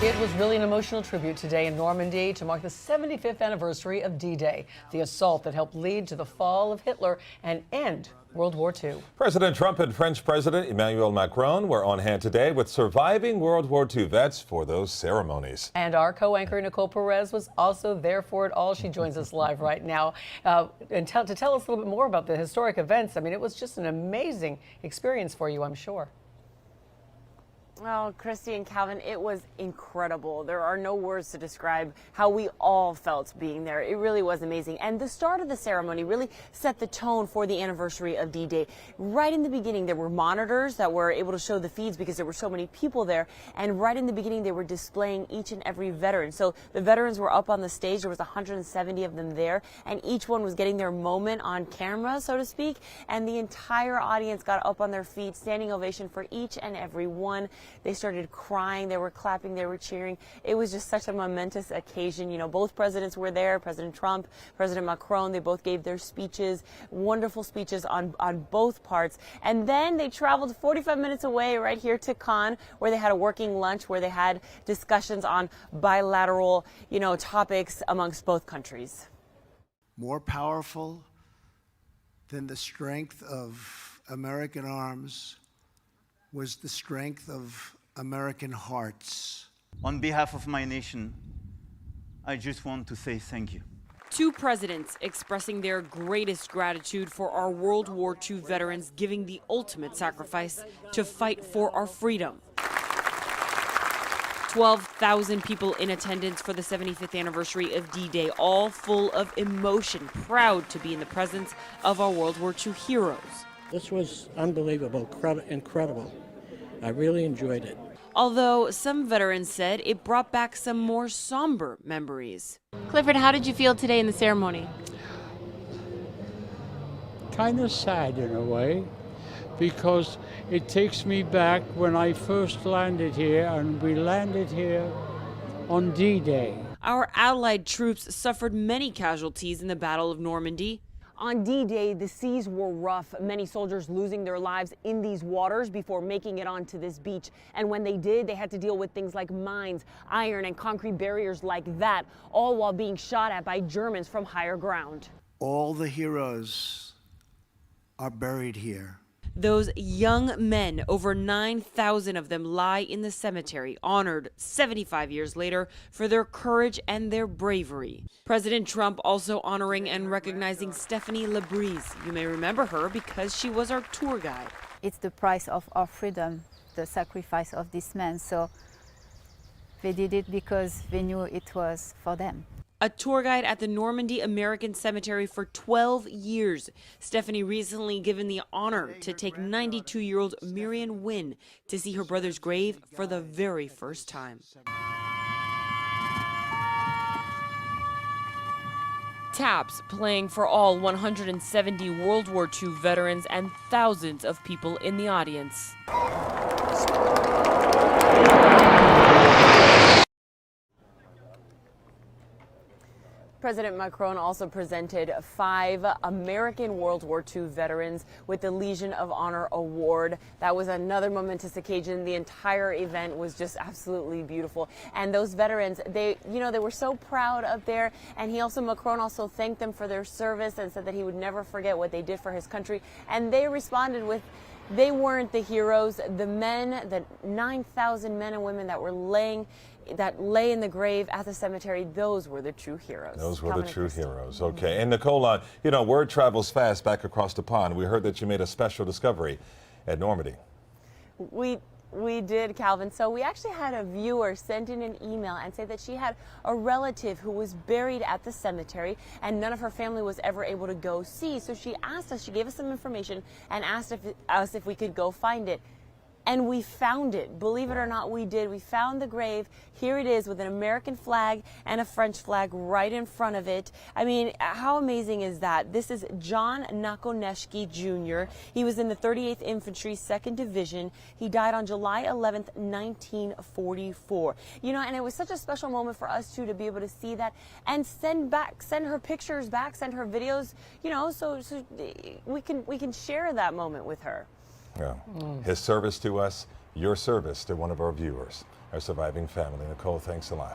It was really an emotional tribute today in Normandy to mark the 75th anniversary of D-Day, the assault that helped lead to the fall of Hitler and end World War II. President Trump and French President Emmanuel Macron were on hand today with surviving World War II vets for those ceremonies. And our co-anchor NICOLE PEREZ was also there for it all. She joins us live right now and to tell us a little bit more about the historic events. I mean, it was just an amazing experience for you, I'm sure. Well, Christy and Calvin, it was incredible. There are no words to describe how we all felt being there. It really was amazing. And the start of the ceremony really set the tone for the anniversary of D-Day. Right in the beginning, there were monitors that were able to show the feeds because there were so many people there. And right in the beginning, they were displaying each and every veteran. So the veterans were up on the stage. There was 170 of them there, and each one was getting their moment on camera, so to speak. And the entire audience got up on their feet, standing ovation for each and every one. They started crying, they were clapping, they were cheering. It was just such a momentous occasion. You know, both presidents were there, President Trump, President Macron. They both gave their speeches, wonderful speeches on both parts. And then they traveled 45 minutes away right here to CAEN, where they had a working lunch, where they had discussions on bilateral, topics amongst both countries. More powerful than the strength of American arms was the strength of American hearts. On behalf of my nation, I just want to say thank you. Two presidents expressing their greatest gratitude for our World War II veterans giving the ultimate sacrifice to fight for our freedom. 12,000 people in attendance for the 75th anniversary of D-Day, all full of emotion, proud to be in the presence of our World War II heroes. This was unbelievable, incredible. I really enjoyed it. Although some veterans said it brought back some more somber memories. Clifford, how did you feel today in the ceremony? Kind of sad in a way, because it takes me back when I first landed here, and we landed here on D-Day. Our Allied troops suffered many casualties in the Battle of Normandy. On D-Day, the seas were rough, many soldiers losing their lives in these waters before making it onto this beach. And when they did, they had to deal with things like mines, iron, and concrete barriers like that, all while being shot at by Germans from higher ground. All the heroes are buried here. Those young men, over 9,000 of them, lie in the cemetery, honored 75 years later for their courage and their bravery. President Trump also honoring and recognizing Stephanie LeBrise. You may remember her because she was our tour guide. It's the price of our freedom, the sacrifice of these men. So they did it because they knew it was for them. A tour guide at the Normandy American Cemetery for 12 years. Stephanie recently given the honor to take 92-year-old Marion Wynn to see her brother's grave for the very first time. Taps playing for all 170 World War II veterans and thousands of people in the audience. President Macron also presented 5 American World War II veterans with the Legion of Honor Award. That was another momentous occasion. The entire event was just absolutely beautiful. And those veterans, they were so proud up there. And Macron also thanked them for their service and said that he would never forget what they did for his country. And they responded with, they weren't the heroes. The men, the 9,000 men and women that lay in the grave at the cemetery, those were the true heroes. Those were the true heroes. Okay. And Nicole, word travels fast back across the pond. We heard that you made a special discovery at Normandy. We did, Calvin. So we actually had a viewer send in an email and say that she had a relative who was buried at the cemetery and none of her family was ever able to go see. So she asked us, she gave us some information and asked us if we could go find it. And we found it. Believe it or not, we did. We found the grave. Here it is with an American flag and a French flag right in front of it. I mean, how amazing is that? This is John Nakoneshki Jr. He was in the 38th Infantry, 2nd Division. He died on July 11th, 1944. And it was such a special moment for us, too, to be able to see that and send her pictures back, send her videos, so we can share that moment with her. Yeah. His service to us your service to one of our viewers, our surviving family. Nicole, thanks a lot.